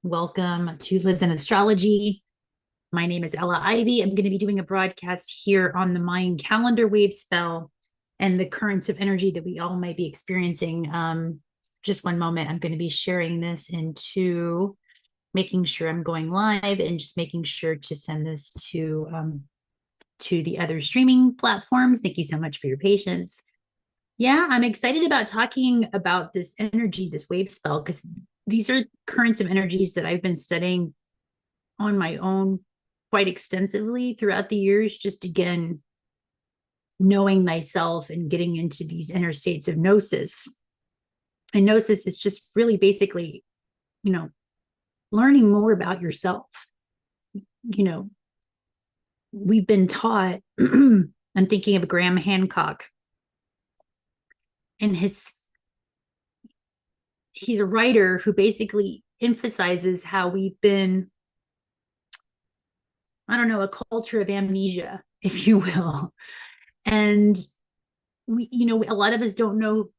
Welcome to Livzenastrology. My name is Ella Ivy. I'm going to be doing a broadcast here on the Mayan calendar wave spell and the currents of energy that we all might be experiencing. Just one moment. I'm going to be sharing this into making sure I'm going live and just making sure to send this to the other streaming platforms. Thank you so much for your patience. Yeah, I'm excited about talking about this energy, this wave spell, because these are currents of energies that I've been studying on my own quite extensively throughout the years, just again, knowing myself and getting into these inner states of gnosis. And gnosis is just really basically, learning more about yourself. We've been taught, I'm thinking of Graham Hancock and he's a writer who basically emphasizes how we've been, I don't know, a culture of amnesia, if you will. And we, a lot of us don't know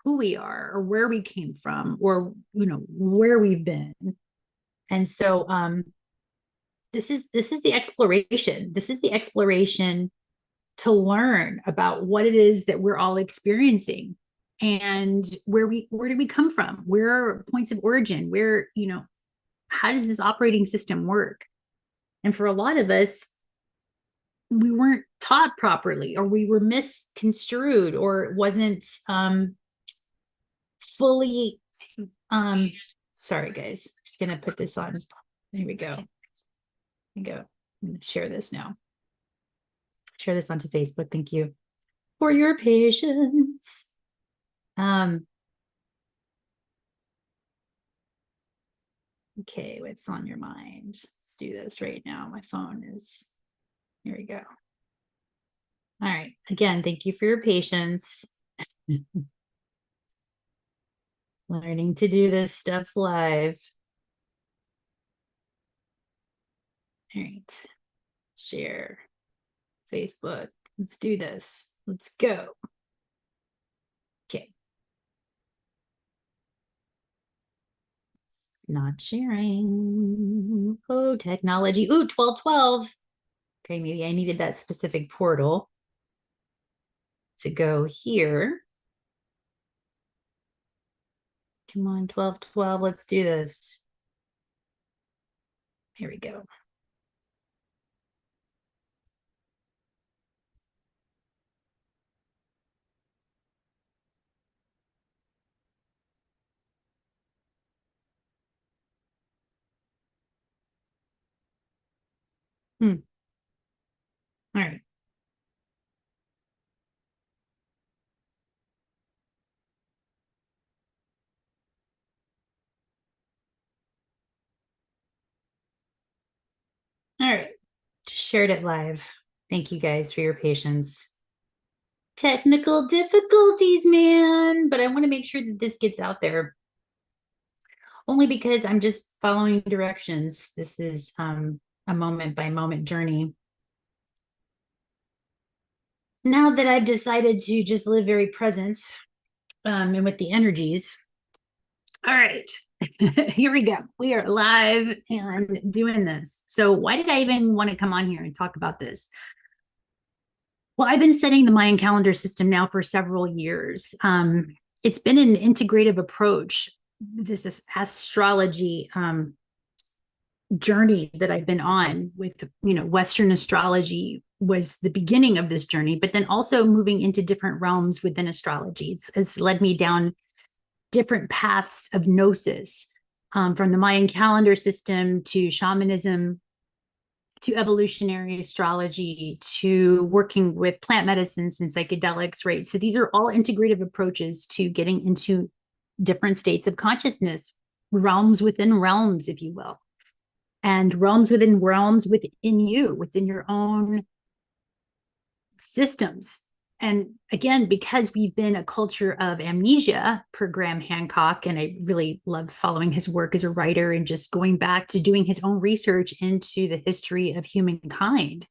who we are or where we came from or, where we've been. And so this is the exploration. This is the exploration to learn about what it is that we're all experiencing and where do we come from? Where are points of origin? Where, how does this operating system work? And for a lot of us, we weren't taught properly, or we were misconstrued, or it wasn't fully sorry guys, just gonna put this on. There we go. There we go. I'm gonna share this now. Share this onto Facebook. Thank you for your patience. Okay, what's on your mind? Let's do this right now. My phone is, here we go. All right. Again, thank you for your patience. Learning to do this stuff live. All right. Share. Facebook. Let's do this. Let's go. Okay. It's not sharing. Oh, technology. Ooh, 1212. Okay, maybe I needed that specific portal to go here. Come on, 1212. Let's do this. Here we go. All right. All right. Just shared it live. Thank you guys for your patience. Technical difficulties, man. But I want to make sure that this gets out there. Only because I'm just following directions. This is a moment by moment journey. Now that I've decided to just live very present and with the energies. All right. Here we go. We are live and doing this. So why did I even want to come on here and talk about this? Well, I've been studying the Mayan calendar system now for several years. It's been an integrative approach. This is astrology journey that I've been on with, Western astrology was the beginning of this journey, but then also moving into different realms within astrology. It's led me down different paths of gnosis, from the Mayan calendar system to shamanism, to evolutionary astrology, to working with plant medicines and psychedelics, right? So these are all integrative approaches to getting into different states of consciousness, realms within realms, if you will, and realms within you, within your own systems. And again, because we've been a culture of amnesia per Graham Hancock, and I really love following his work as a writer and just going back to doing his own research into the history of humankind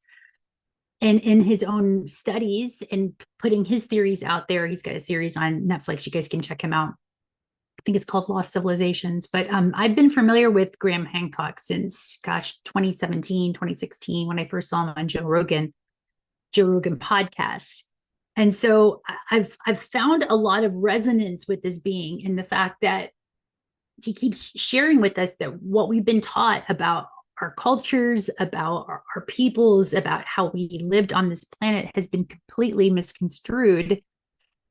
and in his own studies and putting his theories out there. He's got a series on Netflix. You guys can check him out. think it's called Lost Civilizations. But I've been familiar with Graham Hancock since, gosh, 2017, 2016, when I first saw him on Joe Rogan podcast. And so I've found a lot of resonance with this being in the fact that he keeps sharing with us that what we've been taught about our cultures, about our peoples, about how we lived on this planet has been completely misconstrued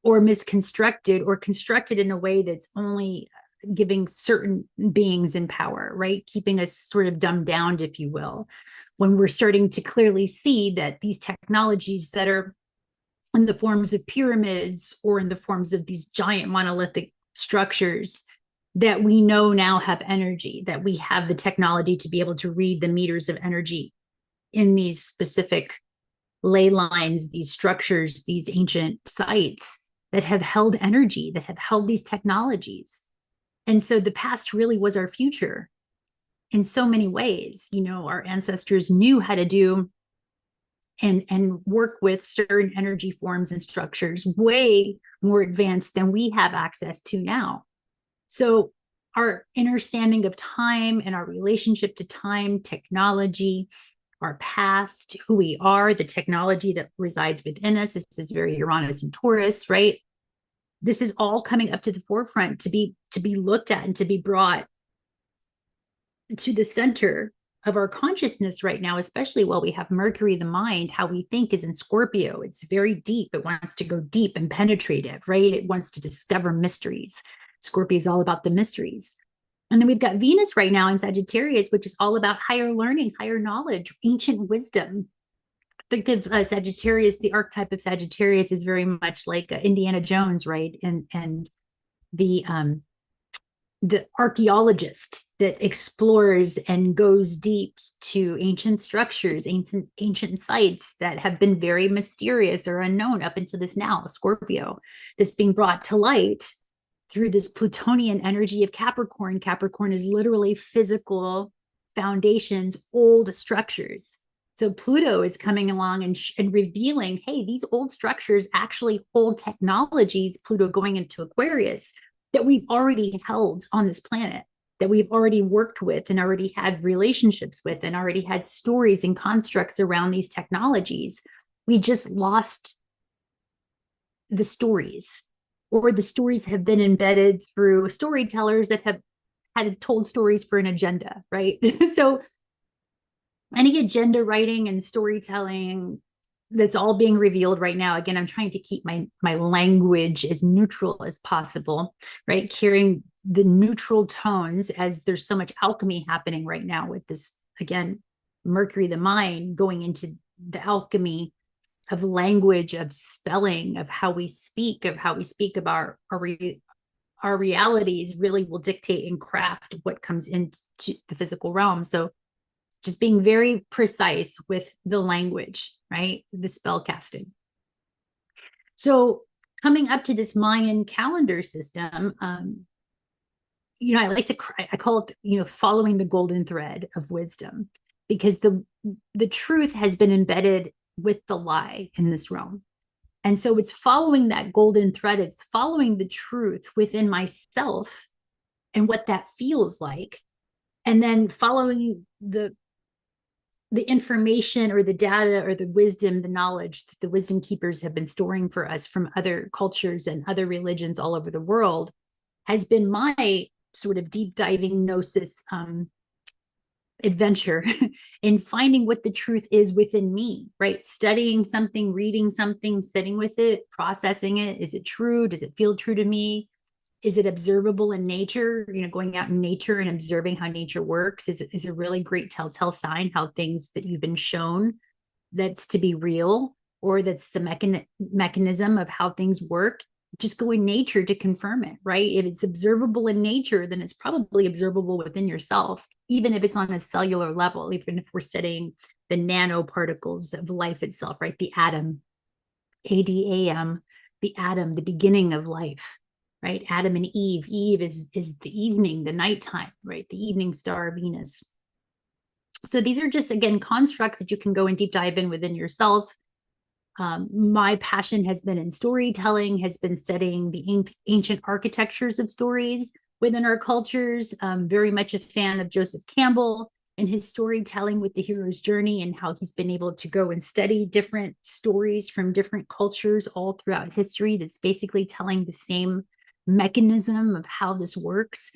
or misconstructed or constructed in a way that's only giving certain beings in power, right? Keeping us sort of dumbed down, if you will, when we're starting to clearly see that these technologies that are in the forms of pyramids or in the forms of these giant monolithic structures that we know now have energy, that we have the technology to be able to read the meters of energy in these specific ley lines, these structures, these ancient sites that have held energy, that have held these technologies. And so the past really was our future in so many ways. You know, our ancestors knew how to do and work with certain energy forms and structures way more advanced than we have access to now. So our understanding of time and our relationship to time, technology, our past, who we are, the technology that resides within us. This is very Uranus and Taurus, right? This is all coming up to the forefront to be looked at and to be brought to the center of our consciousness right now, especially while we have Mercury, the mind. How we think is in Scorpio. It's very deep. It wants to go deep and penetrative, right? It wants to discover mysteries. Scorpio is all about the mysteries. And then we've got Venus right now in Sagittarius, which is all about higher learning, higher knowledge, ancient wisdom. Think of Sagittarius, the archetype of Sagittarius is very much like Indiana Jones, right? And the archaeologist that explores and goes deep to ancient structures, ancient sites that have been very mysterious or unknown up until this now, Scorpio, that's being brought to light through this Plutonian energy of Capricorn. Capricorn is literally physical foundations, old structures. So Pluto is coming along and revealing, hey, these old structures actually hold technologies, Pluto going into Aquarius, that we've already held on this planet, that we've already worked with and already had relationships with and already had stories and constructs around these technologies. We just lost the stories, or the stories have been embedded through storytellers that have had told stories for an agenda, right? So any agenda writing and storytelling that's all being revealed right now. Again, I'm trying to keep my language as neutral as possible, right? Carrying the neutral tones as there's so much alchemy happening right now with this, again, Mercury, the mind, going into the alchemy of language, of spelling, of how we speak about our realities really will dictate and craft what comes into the physical realm. So just being very precise with the language, right? The spell casting. So coming up to this Mayan calendar system, you know, I call it, you know, following the golden thread of wisdom, because the truth has been embedded with the lie in this realm. And so it's following that golden thread. It's following the truth within myself and what that feels like. And then following the information or the data or the wisdom, the knowledge that the wisdom keepers have been storing for us from other cultures and other religions all over the world has been my sort of deep diving gnosis adventure in finding what the truth is within me, right? Studying something, reading something, sitting with it, processing it. Is it true? Does it feel true to me? Is it observable in nature? You know, going out in nature and observing how nature works is a really great telltale sign how things that you've been shown that's to be real, or that's the mechanism of how things work. Just go in nature to confirm it, right? If it's observable in nature, then it's probably observable within yourself, even if it's on a cellular level, even if we're studying the nanoparticles of life itself, right? The atom, ADAM, the atom, the beginning of life, right? Adam and Eve. Eve is the evening, the nighttime, right? The evening star, Venus. So these are just, again, constructs that you can go and deep dive in within yourself. My passion has been in storytelling, has been studying the ancient architectures of stories, within our cultures. Very much a fan of Joseph Campbell and his storytelling with the hero's journey, and how he's been able to go and study different stories from different cultures all throughout history that's basically telling the same mechanism of how this works,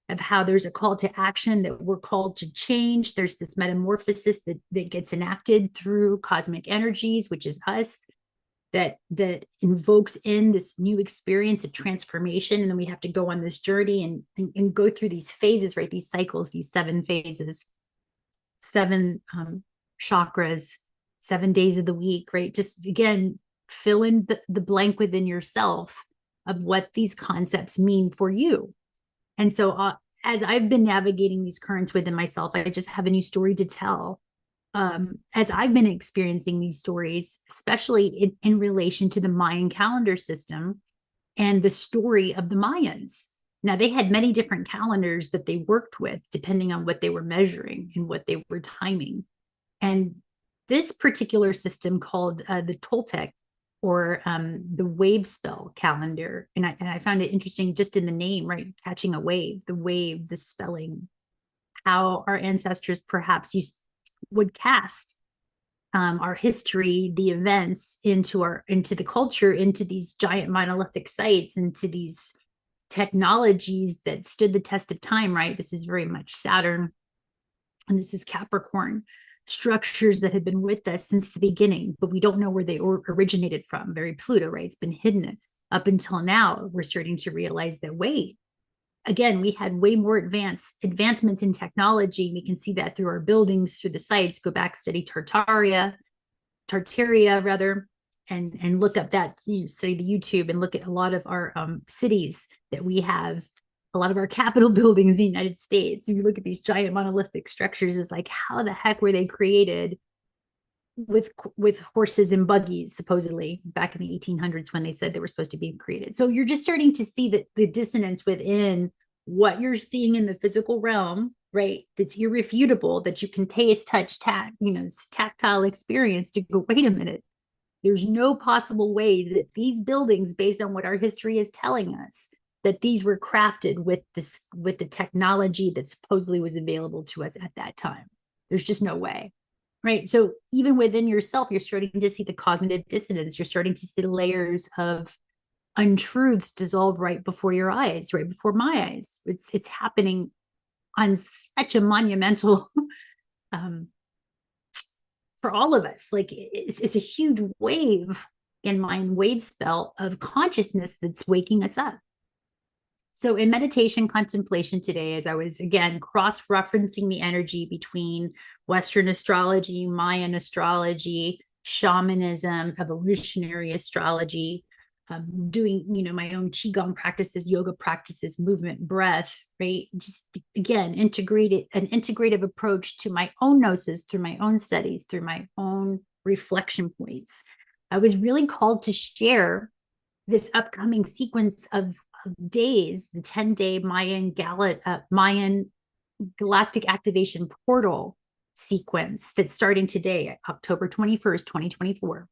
of how there's a call to action, that we're called to change. There's this metamorphosis that gets enacted through cosmic energies, which is us, that invokes in this new experience of transformation. And then we have to go on this journey and go through these phases, right? These cycles, these 7 phases, 7 chakras, 7 days of the week, right? Just again, fill in the blank within yourself of what these concepts mean for you. And so as I've been navigating these currents within myself, I just have a new story to tell. As I've been experiencing these stories, especially in relation to the Mayan calendar system and the story of the Mayans. Now, they had many different calendars that they worked with, depending on what they were measuring and what they were timing. And this particular system called the Toltec, or the wave spell calendar. And I found it interesting just in the name, right? Catching a wave, the spelling, how our ancestors perhaps would cast our history, the events into the culture, into these giant monolithic sites, into these technologies that stood the test of time, right? This is very much Saturn, and this is Capricorn, structures that have been with us since the beginning, but we don't know where they originated from. Very Pluto, right? It's been hidden up until now. We're starting to realize that, wait, again, we had way more advancements in technology. We can see that through our buildings, through the sites. Go back, study Tartaria rather, and look up that, study the YouTube and look at a lot of our cities that we have, a lot of our Capitol buildings in the United States. If you look at these giant monolithic structures, it's like, how the heck were they created with horses and buggies, supposedly back in the 1800s when they said they were supposed to be created? So you're just starting to see the dissonance within what you're seeing in the physical realm, right? That's irrefutable, that you can taste, touch, it's tactile experience, to go, wait a minute. There's no possible way that these buildings, based on what our history is telling us, that these were crafted with the technology that supposedly was available to us at that time. There's just no way, right? So even within yourself, you're starting to see the cognitive dissonance. You're starting to see the layers of untruths dissolve right before your eyes, right before my eyes. It's happening on such a monumental for all of us. Like it's a huge wave in Mayan wave spell of consciousness that's waking us up. So in meditation contemplation today, as I was again cross-referencing the energy between Western astrology, Mayan astrology, shamanism, evolutionary astrology, doing my own qigong practices, yoga practices, movement, breath, right? Just again, an integrative approach to my own gnosis, through my own studies, through my own reflection points. I was really called to share this upcoming sequence of days, the 10-day Mayan Galactic Activation Portal sequence that's starting today, October 21st, 2024.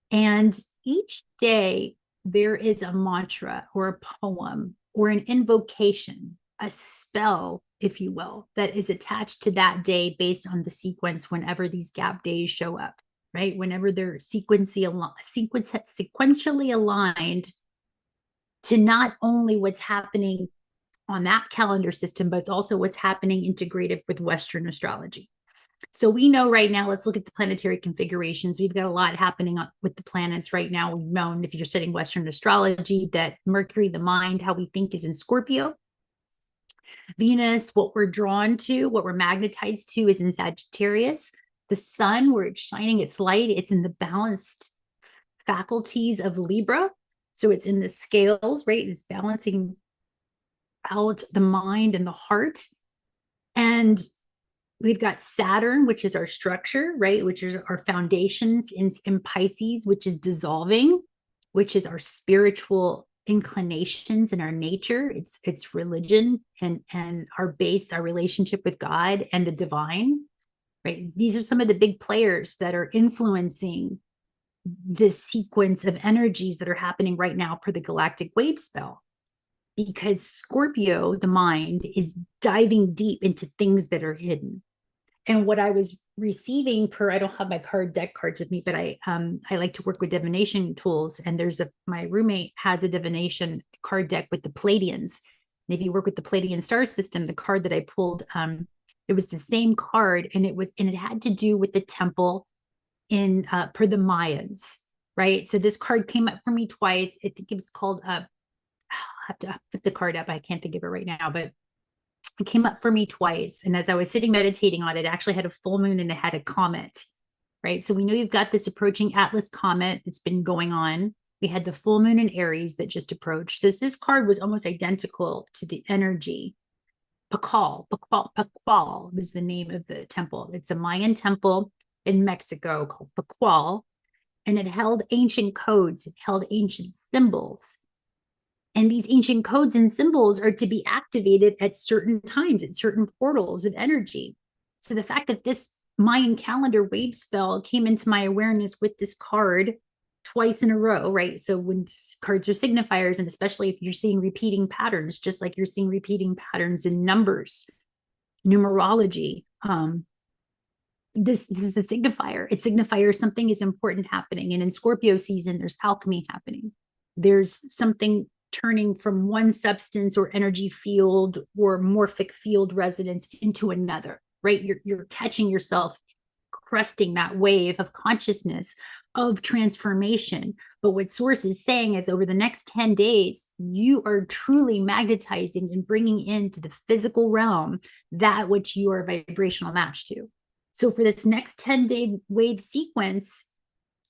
And each day there is a mantra or a poem or an invocation, a spell, if you will, that is attached to that day based on the sequence whenever these gap days show up, right? Whenever they're sequentially aligned to not only what's happening on that calendar system, but also what's happening integrated with Western astrology. So we know right now, let's look at the planetary configurations. We've got a lot happening with the planets right now. We've known, if you're studying Western astrology, that Mercury, the mind, how we think, is in Scorpio. Venus, what we're drawn to, what we're magnetized to, is in Sagittarius. The sun, where it's shining its light, it's in the balanced faculties of Libra. So it's in the scales, right? It's balancing out the mind and the heart. And we've got Saturn, which is our structure, right? Which is our foundations, in Pisces, which is dissolving, which is our spiritual inclinations and our nature. It's religion and our base, our relationship with God and the divine, right? These are some of the big players that are influencing this sequence of energies that are happening right now per the galactic wave spell. because Scorpio, the mind, is diving deep into things that are hidden. And what I was receiving I don't have my deck cards with me, but I like to work with divination tools. And my roommate has a divination card deck with the Pleiadians. And if you work with the Pleiadian star system, the card that I pulled, it was the same card, and it had to do with the temple per the Mayans, right? So this card came up for me twice. I think it was called I have to put the card up. I can't think of it right now, but it came up for me twice. And as I was sitting meditating on it, it actually had a full moon and it had a comet, right? So we know you've got this approaching Atlas comet. It's been going on. We had the full moon in Aries that just approached. So this card was almost identical to the energy. Pakal was the name of the temple. It's a Mayan temple in Mexico called Pakal, and it held ancient codes. It held ancient symbols. And these ancient codes and symbols are to be activated at certain times, at certain portals of energy. So the fact that this Mayan calendar wave spell came into my awareness with this card twice in a row, right? So when cards are signifiers, and especially if you're seeing repeating patterns, just like you're seeing repeating patterns in numbers, numerology, this is a signifier. It signifies something is important happening. And in Scorpio season, there's alchemy happening. There's something turning from one substance or energy field or morphic field resonance into another, right? You're catching yourself cresting that wave of consciousness of transformation. But what Source is saying is over the next 10 days, you are truly magnetizing and bringing into the physical realm that which you are a vibrational match to. So for this next 10-day wave sequence,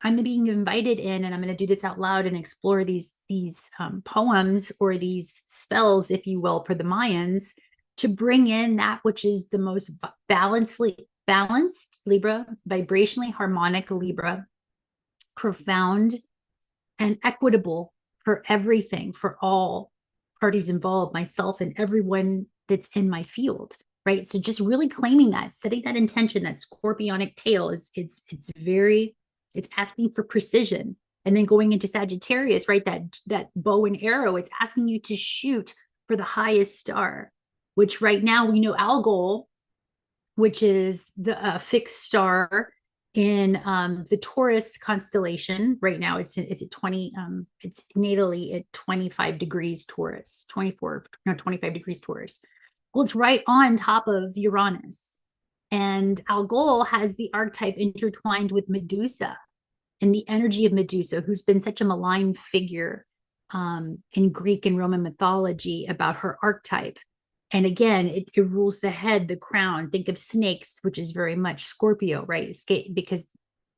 I'm being invited in, and I'm going to do this out loud and explore these poems or these spells, if you will, for the Mayans, to bring in that which is the most balanced Libra, vibrationally harmonic Libra, profound and equitable for everything, for all parties involved, myself and everyone that's in my field, right? So just really claiming that, setting that intention, that scorpionic tail it's asking for precision. And then going into Sagittarius, right? That bow and arrow, it's asking you to shoot for the highest star, which right now we know Algol, which is the fixed star in the Taurus constellation. Right now it's at 20, it's natally at 25 degrees Taurus, 25 degrees Taurus. Well, it's right on top of Uranus. And Algol has the archetype intertwined with Medusa, and the energy of Medusa, who's been such a malign figure in Greek and Roman mythology about her archetype. And again, it rules the head, the crown. Think of snakes, which is very much Scorpio, right? Because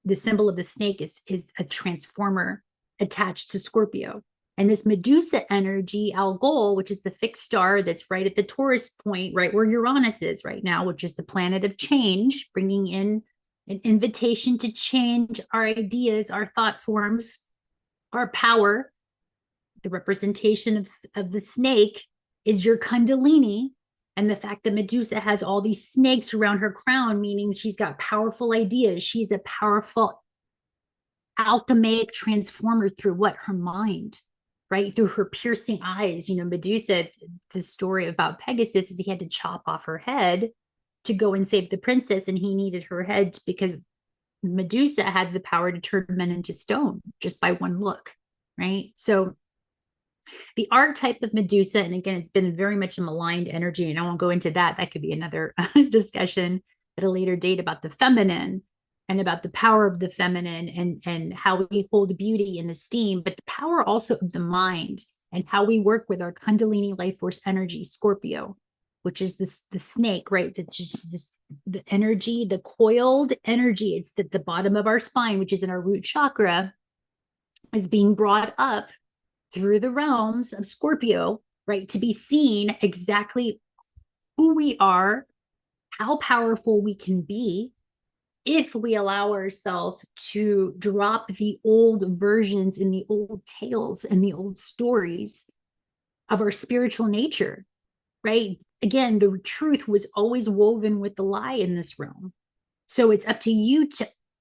the symbol of the snake is a transformer attached to Scorpio. And this Medusa energy, Algol, which is the fixed star that's right at the Taurus point, right where Uranus is right now, which is the planet of change, bringing in an invitation to change our ideas, our thought forms, our power. The representation of the snake is your Kundalini. And the fact that Medusa has all these snakes around her crown, meaning she's got powerful ideas. She's a powerful alchemic transformer through what? Her mind, right? Through her piercing eyes. You know, Medusa, the story about Pegasus is he had to chop off her head to go and save the princess, and he needed her head because Medusa had the power to turn men into stone just by one look, right? So the archetype of Medusa, and again, it's been very much a maligned energy, and I won't go into that. That could be another discussion at a later date about the feminine and about the power of the feminine and how we hold beauty and esteem, but the power also of the mind and how we work with our Kundalini life force energy, Scorpio, which is the snake, right? The energy, the coiled energy. It's the bottom of our spine, which is in our root chakra, is being brought up through the realms of Scorpio, right? To be seen exactly who we are, how powerful we can be if we allow ourselves to drop the old versions and the old tales and the old stories of our spiritual nature, right? Again, the truth was always woven with the lie in this realm. So it's up to you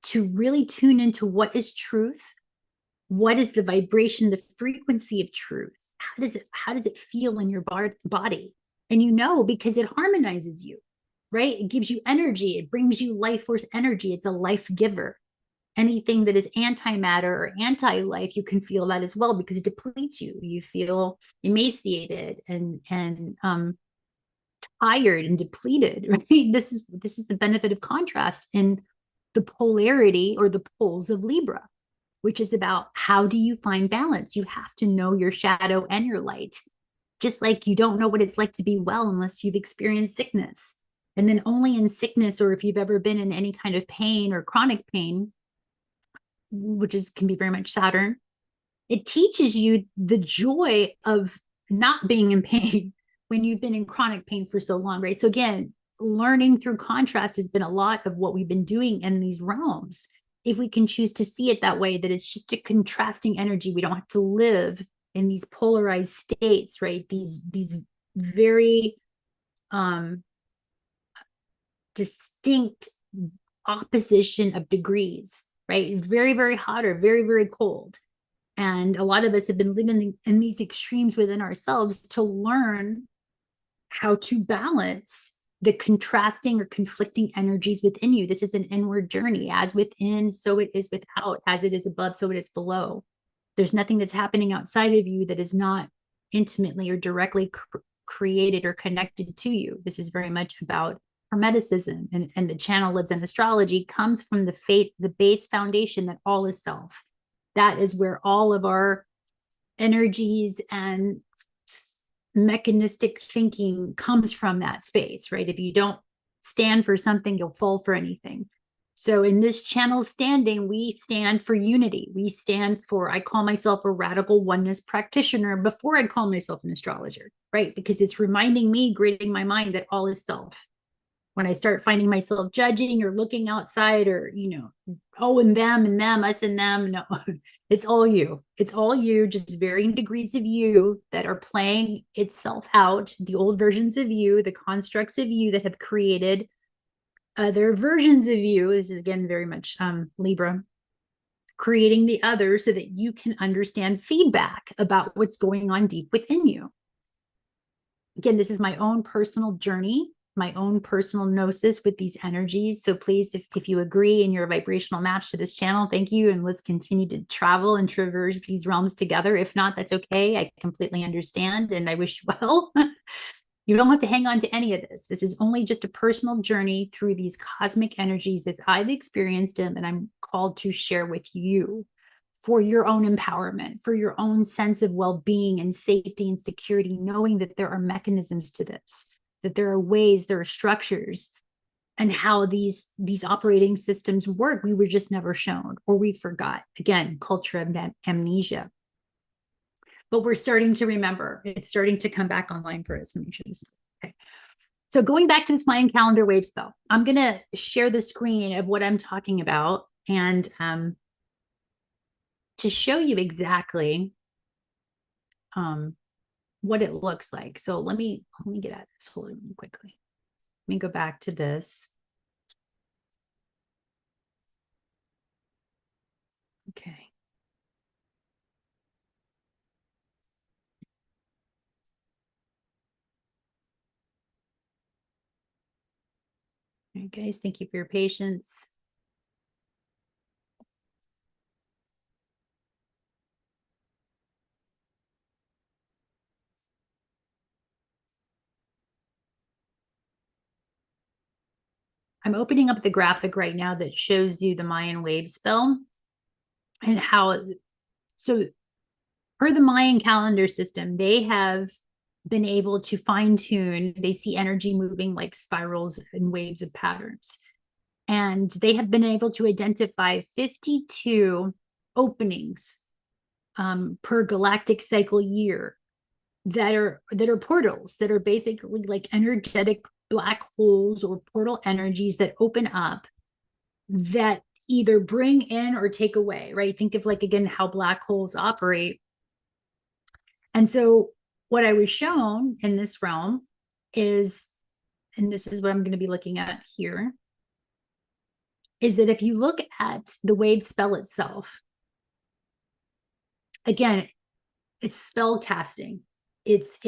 to really tune into what is truth, what is the vibration, the frequency of truth, how does it feel in your body? And you know, because it harmonizes you, right? It gives you energy, it brings you life force energy. It's a life giver. Anything that is antimatter or anti-life, you can feel that as well, because it depletes you. You feel emaciated and tired and depleted, right? This is the benefit of contrast in the polarity or the poles of Libra, which is about how do you find balance? You have to know your shadow and your light. Just like you don't know what it's like to be well unless you've experienced sickness. And then only in sickness, or if you've ever been in any kind of pain or chronic pain, which can be very much Saturn, it teaches you the joy of not being in pain when you've been in chronic pain for so long, right? So again, learning through contrast has been a lot of what we've been doing in these realms. If we can choose to see it that way, that it's just a contrasting energy, we don't have to live in these polarized states, right? These very distinct opposition of degrees, right? Very, very hot or very, very cold. And a lot of us have been living in these extremes within ourselves to learn how to balance the contrasting or conflicting energies within you. This is an inward journey. As within, so it is without. As it is above, so it is below. There's nothing that's happening outside of you that is not intimately or directly created or connected to you. This is very much about Hermeticism, and the channel Livzenastrology comes from the faith, the base foundation that all is self. That is where all of our energies and mechanistic thinking comes from, that space, right? If you don't stand for something, you'll fall for anything. So in this channel standing, we stand for unity. We stand for, I call myself a radical oneness practitioner before I call myself an astrologer, right? Because it's reminding me, grading my mind, that all is self. When I start finding myself judging or looking outside, or, oh, and them, us and them, no, it's all you. It's all you, just varying degrees of you that are playing itself out, the old versions of you, the constructs of you that have created other versions of you. This is again very much Libra, creating the other so that you can understand feedback about what's going on deep within you. Again, this is my own personal journey, my own personal gnosis with these energies. So please, if you agree and you're a vibrational match to this channel, thank you. And let's continue to travel and traverse these realms together. If not, that's okay. I completely understand. And I wish you well. You don't have to hang on to any of this. This is only just a personal journey through these cosmic energies as I've experienced them, and I'm called to share with you for your own empowerment, for your own sense of well-being and safety and security, knowing that there are mechanisms to this, that there are ways, there are structures, and how these operating systems work. We were just never shown, or we forgot. Again, culture of amnesia. But we're starting to remember. It's starting to come back online for us. Okay. So going back to this Mayan calendar wave spell, I'm going to share the screen of what I'm talking about, and to show you exactly what it looks like. So let me get at this really quickly. Let me go back to this. Okay. All right, guys, thank you for your patience. I'm opening up the graphic right now that shows you the Mayan wave spell and how, so per the Mayan calendar system, they have been able to fine tune, they see energy moving like spirals and waves of patterns. And they have been able to identify 52 openings per galactic cycle year that are portals, that are basically like energetic black holes or portal energies that open up, that either bring in or take away, right? Think of, like, again, how black holes operate. And so what I was shown in this realm is, and this is what I'm going to be looking at here, is that if you look at the wave spell itself, again, it's spell casting. It's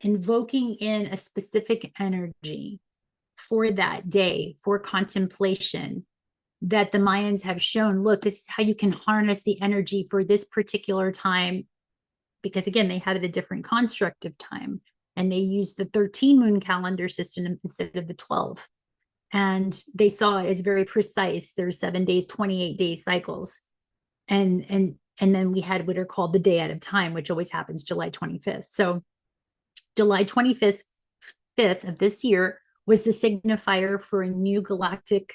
invoking in a specific energy for that day, for contemplation, that the Mayans have shown, look, this is how you can harness the energy for this particular time. Because again, they had a different construct of time, and they used the 13 moon calendar system instead of the 12. And they saw it as very precise. There's 7 days, 28-day cycles. And then we had what are called the day out of time, which always happens July 25th. So July 25th of this year was the signifier for a new galactic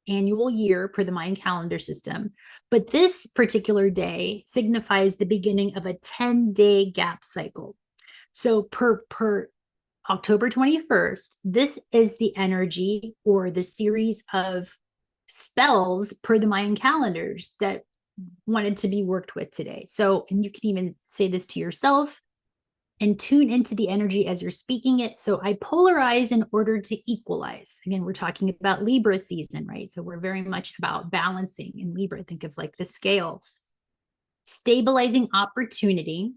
annual year per the Mayan calendar system. But this particular day signifies the beginning of a 10-day gap cycle. So per October 21st, this is the energy or the series of spells per the Mayan calendars that wanted to be worked with today. So, and you can even say this to yourself and tune into the energy as you're speaking it. So I polarize in order to equalize. Again, we're talking about Libra season, right? So we're very much about balancing in Libra. Think of like the scales. Stabilizing opportunity.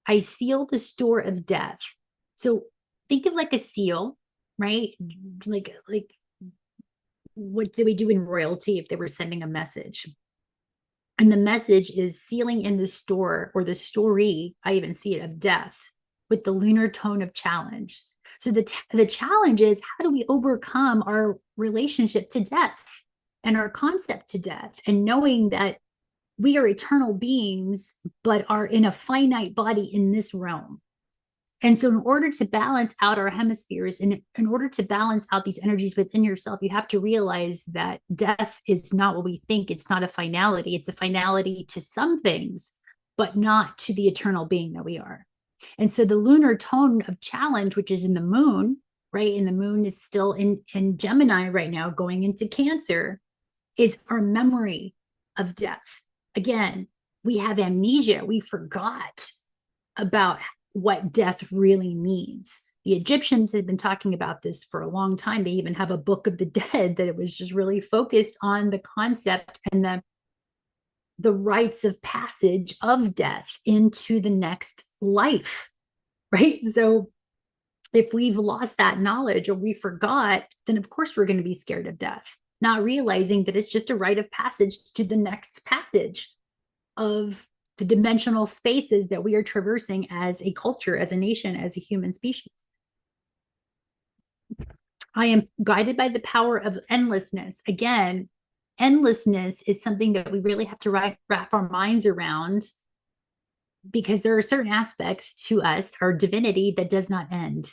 I seal the store of death. So think of like a seal, right? Like what do we do in royalty if they were sending a message? And the message is sealing in the store or the story, I even see it, of death with the lunar tone of challenge. So the challenge is, how do we overcome our relationship to death and our concept to death, and knowing that we are eternal beings, but are in a finite body in this realm. And so in order to balance out our hemispheres, and in order to balance out these energies within yourself, you have to realize that death is not what we think. It's not a finality. It's a finality to some things, but not to the eternal being that we are. And so the lunar tone of challenge, which is in the moon, right? And the moon is still in Gemini right now, going into Cancer, is our memory of death. Again, we have amnesia. We forgot about what death really means. The Egyptians had been talking about this for a long time. They even have a book of the dead that it was just really focused on the concept and the rites of passage of death into the next life, right? So if we've lost that knowledge or we forgot, then of course we're going to be scared of death, not realizing that it's just a rite of passage to the next passage of the dimensional spaces that we are traversing as a culture, as a nation, as a human species. I am guided by the power of endlessness. Again, endlessness is something that we really have to wrap our minds around, because there are certain aspects to us, our divinity, that does not end.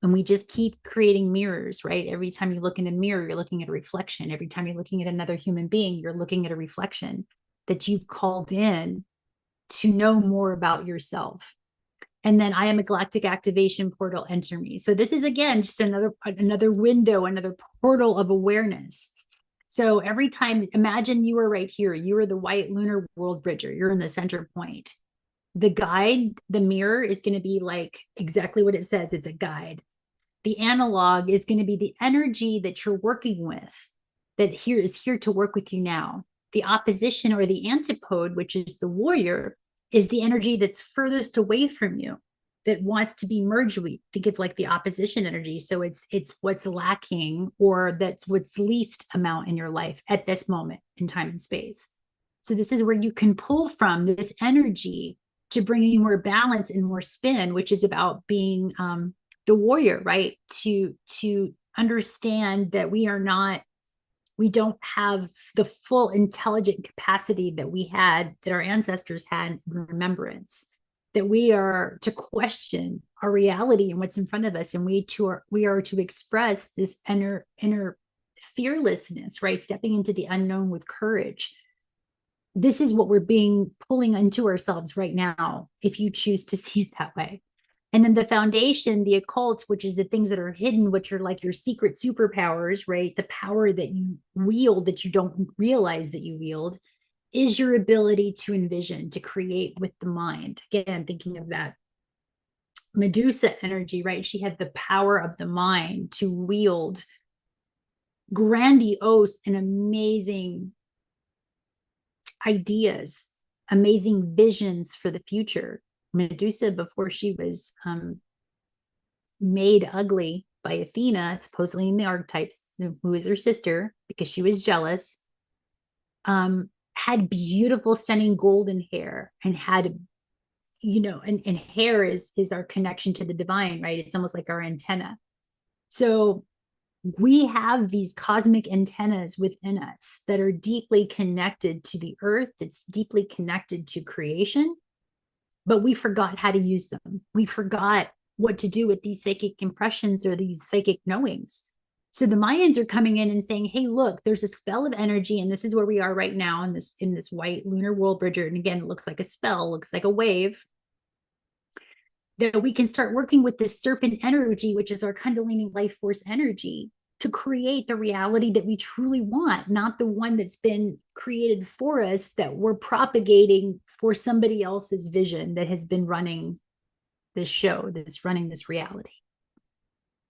And we just keep creating mirrors, right? Every time you look in a mirror, you're looking at a reflection. Every time you're looking at another human being, you're looking at a reflection that you've called in to know more about yourself. And then I am a Galactic Activation Portal, enter me. So this is, again, just another window, another portal of awareness. So every time, imagine you are right here. You are the white lunar world bridger. You're in the center point. The guide, the mirror, is going to be like exactly what it says. It's a guide. The analog is going to be the energy that you're working with, that here is here to work with you now. The opposition or the antipode, which is the warrior, is the energy that's furthest away from you, that wants to be merged with. Think of like the opposition energy. So it's what's lacking, or that's what's least amount in your life at this moment in time and space. So this is where you can pull from this energy to bring you more balance and more spin, which is about being the warrior, right? To understand that we don't have the full intelligent capacity that we had, that our ancestors had in remembrance, that we are to question our reality and what's in front of us. And we are to express this inner fearlessness, right? Stepping into the unknown with courage. This is what we're pulling into ourselves right now, if you choose to see it that way. And then the foundation, the occult, which is the things that are hidden, which are like your secret superpowers, right? The power that you wield that you don't realize that you wield, is your ability to envision, to create with the mind. Again, thinking of that Medusa energy, right? She had the power of the mind to wield grandiose and amazing ideas amazing visions for the future. Medusa, before she was made ugly by Athena, supposedly in the archetypes, who is her sister, because she was jealous, had beautiful, stunning golden hair and had, and hair is our connection to the divine, right? It's almost like our antenna. So we have these cosmic antennas within us that are deeply connected to the earth. It's deeply connected to creation, but we forgot how to use them. We forgot what to do with these psychic impressions or these psychic knowings. So the Mayans are coming in and saying, hey, look, there's a spell of energy, and this is where we are right now in this white lunar world bridger. And again, it looks like a spell, looks like a wave, that we can start working with this serpent energy, which is our Kundalini life force energy, to create the reality that we truly want, not the one that's been created for us, that we're propagating for somebody else's vision that has been running this show, that's running this reality.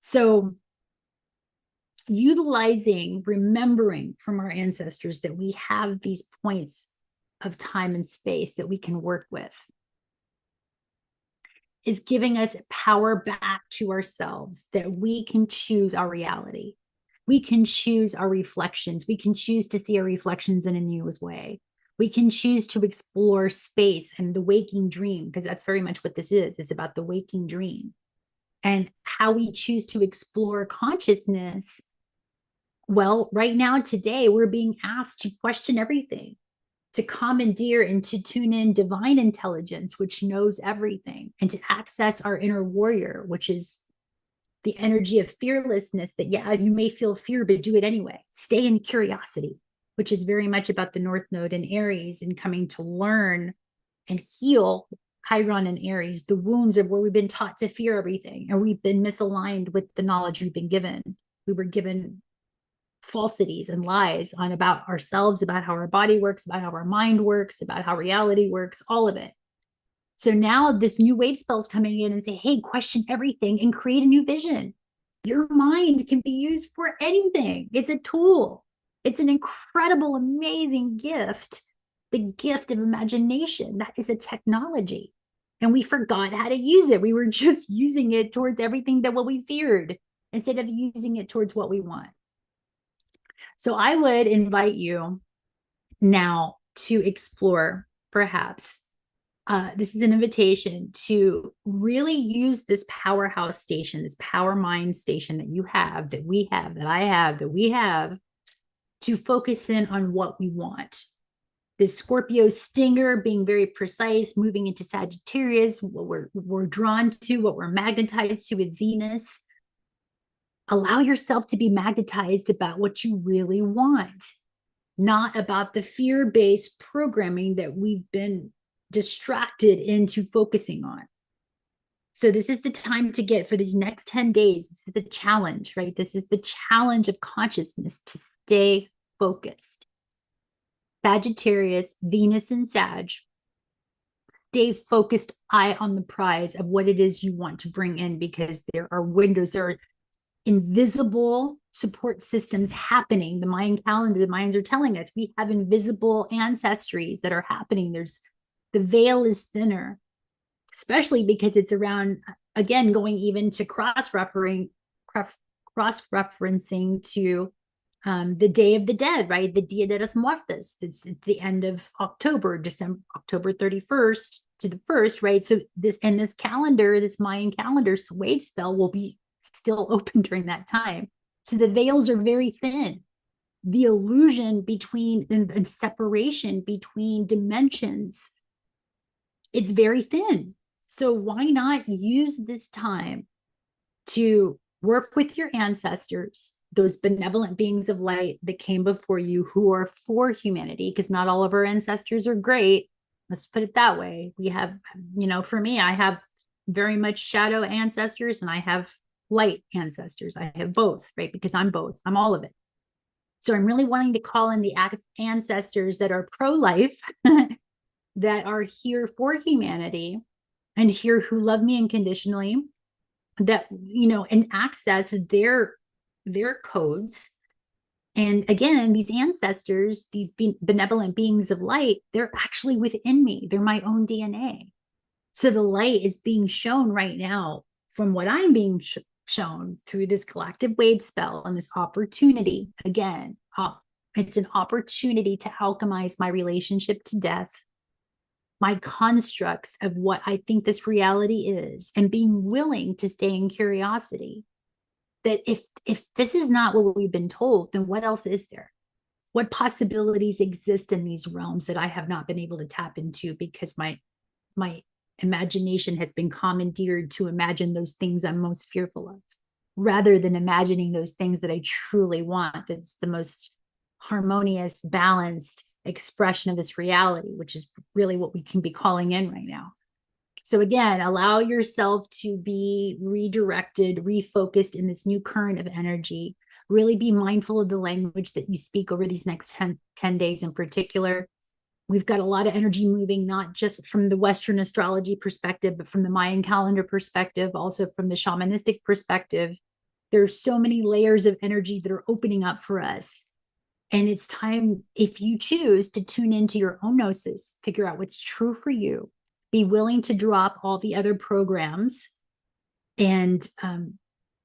So utilizing, remembering from our ancestors that we have these points of time and space that we can work with is giving us power back to ourselves, that we can choose our reality. We can choose our reflections. We can choose to see our reflections in a new way. We can choose to explore space and the waking dream, because that's very much what this is. It's about the waking dream and how we choose to explore consciousness. Well, right now, today, we're being asked to question everything, to commandeer and to tune in divine intelligence, which knows everything, and to access our inner warrior, which is the energy of fearlessness, that, yeah, you may feel fear, but do it anyway. Stay in curiosity, which is very much about the North Node in Aries and coming to learn and heal Chiron and Aries, the wounds of where we've been taught to fear everything, and we've been misaligned with the knowledge we've been given. We were given falsities and lies on about ourselves, about how our body works, about how our mind works, about how reality works, all of it. So now this new wave spell is coming in and say, hey, question everything and create a new vision. Your mind can be used for anything. It's a tool. It's an incredible, amazing gift. The gift of imagination. That is a technology. And we forgot how to use it. We were just using it towards everything that what we feared instead of using it towards what we want. So I would invite you now to explore, perhaps, this is an invitation to really use this powerhouse station, this power mind station that you have, that we have, that I have, that we have, to focus in on what we want. This Scorpio stinger, being very precise, moving into Sagittarius, what we're drawn to, what we're magnetized to with Venus. Allow yourself to be magnetized about what you really want, not about the fear-based programming that we've been distracted into focusing on. So this is the time to get, for these next 10 days, this is the challenge, right? This is the challenge of consciousness, to stay focused. Sagittarius, Venus and Sag, stay focused, eye on the prize of what it is you want to bring in, because there are windows, there are invisible support systems happening. The Mayan calendar, the Mayans are telling us we have invisible ancestries that are happening. The veil is thinner, especially because it's around, again, going even to cross-referencing to the Day of the Dead, right? The Dia de los Muertos. It's at the end of October 31st to the 1st, right? So this calendar, this Mayan calendar wave spell will be still open during that time. So the veils are very thin. The illusion between and separation between dimensions, it's very thin. So why not use this time to work with your ancestors, those benevolent beings of light that came before you, who are for humanity, because not all of our ancestors are great. Let's put it that way. We have, for me, I have very much shadow ancestors and I have light ancestors. I have both, right? Because I'm both. I'm all of it. So I'm really wanting to call in the ancestors that are pro-life, that are here for humanity and here who love me unconditionally, that, and access their codes And again, these ancestors, these benevolent beings of light, they're actually within me. They're my own DNA. So the light is being shown right now from what I'm being shown through this galactic wave spell and this opportunity. Again, it's an opportunity to alchemize my relationship to death, my constructs of what I think this reality is, and being willing to stay in curiosity. That if this is not what we've been told, then what else is there? What possibilities exist in these realms that I have not been able to tap into because my imagination has been commandeered to imagine those things I'm most fearful of, rather than imagining those things that I truly want. That's the most harmonious, balanced expression of this reality, which is really what we can be calling in right now. So again, allow yourself to be redirected, refocused in this new current of energy. Really be mindful of the language that you speak over these next 10 days in particular. We've got a lot of energy moving, not just from the Western astrology perspective, but from the Mayan calendar perspective, also from the shamanistic perspective. There's so many layers of energy that are opening up for us. And it's time, if you choose, to tune into your own gnosis, figure out what's true for you, be willing to drop all the other programs and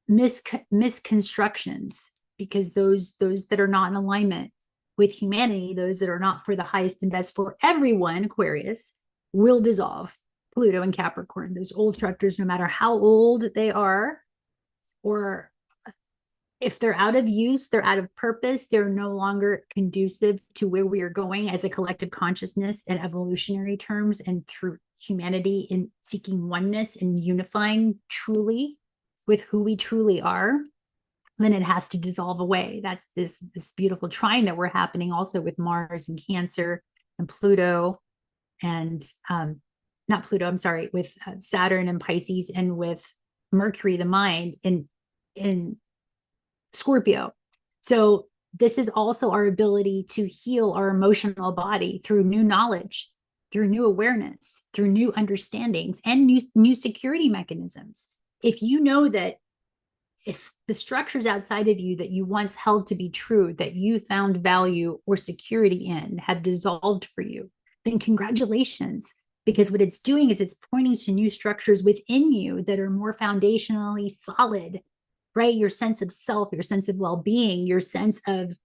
misconstructions, because those that are not in alignment with humanity, those that are not for the highest and best for everyone, Aquarius, will dissolve. Pluto and Capricorn, those old structures, no matter how old they are, or if they're out of use, they're out of purpose, they're no longer conducive to where we are going as a collective consciousness in evolutionary terms and through humanity in seeking oneness and unifying truly with who we truly are, then it has to dissolve away. That's this beautiful trine that we're happening also with Mars and Cancer and Pluto and not Pluto, I'm sorry, with Saturn and Pisces, and with Mercury, the mind, in Scorpio. So this is also our ability to heal our emotional body through new knowledge, through new awareness, through new understandings, and new security mechanisms. If you know that if the structures outside of you that you once held to be true, that you found value or security in, have dissolved for you, then congratulations. Because what it's doing is it's pointing to new structures within you that are more foundationally solid, right? Your sense of self, your sense of well-being, your sense of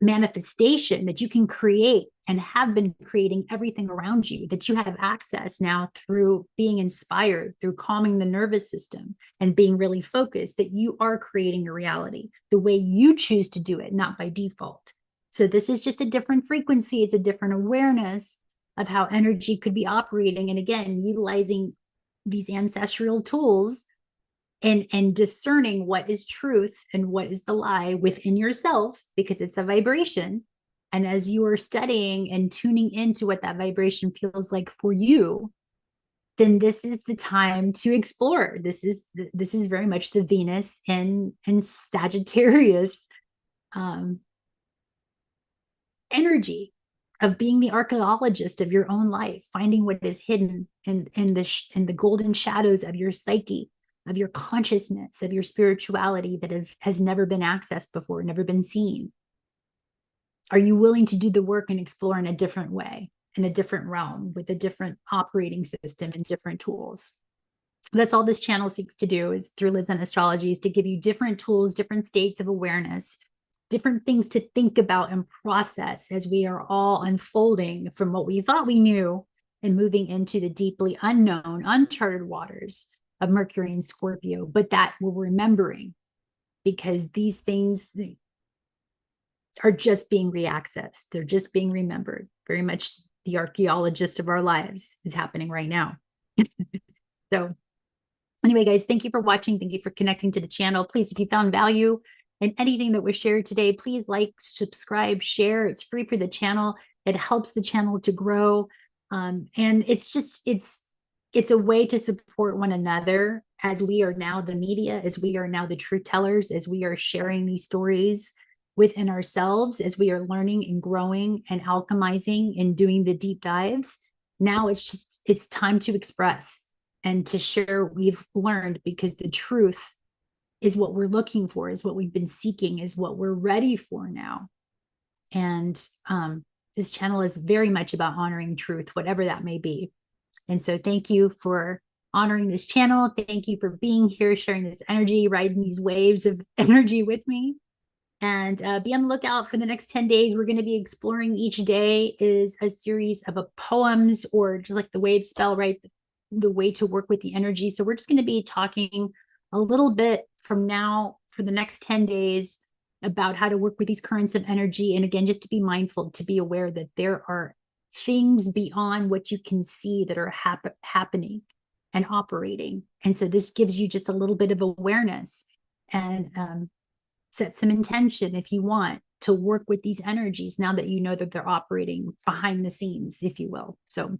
manifestation that you can create and have been creating everything around you, that you have access now through being inspired, through calming the nervous system and being really focused, that you are creating your reality the way you choose to do it, not by default. So this is just a different frequency. It's a different awareness of how energy could be operating. And again, utilizing these ancestral tools and discerning what is truth and what is the lie within yourself, because it's a vibration. And as you are studying and tuning into what that vibration feels like for you, then this is the time to explore. This is very much the Venus and Sagittarius energy of being the archaeologist of your own life, finding what is hidden in the golden shadows of your psyche, of your consciousness, of your spirituality that has never been accessed before, never been seen. Are you willing to do the work and explore in a different way, in a different realm, with a different operating system and different tools? That's all this channel seeks to do, is through Livzenastrology, is to give you different tools, different states of awareness, different things to think about and process as we are all unfolding from what we thought we knew and moving into the deeply unknown, uncharted waters of Mercury and Scorpio, but that we're remembering, because these things are just being reaccessed. They're just being remembered. Very much the archaeologist of our lives is happening right now. So anyway, guys, thank you for watching. Thank you for connecting to the channel. Please, if you found value in anything that was shared today, please like, subscribe, share. It's free for the channel. It helps the channel to grow. And it's a way to support one another, as we are now the media, as we are now the truth tellers, as we are sharing these stories within ourselves, as we are learning and growing and alchemizing and doing the deep dives. Now it's time to express and to share what we've learned, because the truth is what we're looking for, is what we've been seeking, is what we're ready for now. And this channel is very much about honoring truth, whatever that may be. And so thank you for honoring this channel. Thank you for being here, sharing this energy, riding these waves of energy with me. And be on the lookout for the next 10 days. We're going to be exploring, each day is a series of poems, or just like the wave spell, right? The way to work with the energy. So we're just going to be talking a little bit from now for the next 10 days about how to work with these currents of energy. And again, just to be mindful, to be aware that there are things beyond what you can see that are happening and operating. And so this gives you just a little bit of awareness, and set some intention if you want to work with these energies now that you know that they're operating behind the scenes, if you will. So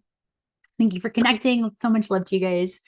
thank you for connecting. So much love to you guys.